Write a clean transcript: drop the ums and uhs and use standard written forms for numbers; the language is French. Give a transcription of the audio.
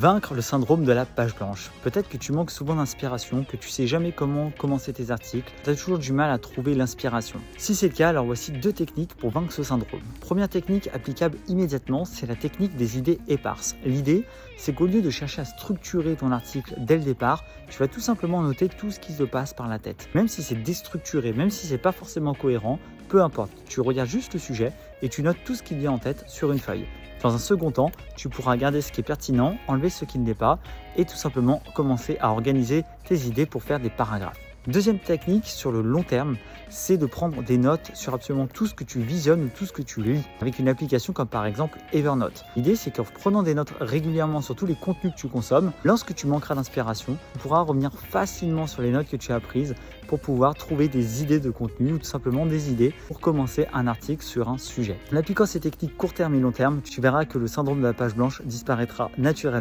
Vaincre le syndrome de la page blanche. Peut-être que tu manques souvent d'inspiration, que tu sais jamais comment commencer tes articles, tu as toujours du mal à trouver l'inspiration. Si c'est le cas, alors voici 2 techniques pour vaincre ce syndrome. Première technique applicable immédiatement, c'est la technique des idées éparses. L'idée, c'est qu'au lieu de chercher à structurer ton article dès le départ, tu vas tout simplement noter tout ce qui se passe par la tête. Même si c'est déstructuré, même si c'est pas forcément cohérent, peu importe, tu regardes juste le sujet et tu notes tout ce qui te vient en tête sur une feuille. Dans un second temps, tu pourras garder ce qui est pertinent, enlever ce qui ne l'est pas et tout simplement commencer à organiser tes idées pour faire des paragraphes. Deuxième technique sur le long terme, c'est de prendre des notes sur absolument tout ce que tu visionnes ou tout ce que tu lis avec une application comme par exemple Evernote. L'idée, c'est qu'en prenant des notes régulièrement sur tous les contenus que tu consommes, lorsque tu manqueras d'inspiration, tu pourras revenir facilement sur les notes que tu as prises pour pouvoir trouver des idées de contenu ou tout simplement des idées pour commencer un article sur un sujet. En appliquant ces techniques court terme et long terme, tu verras que le syndrome de la page blanche disparaîtra naturellement.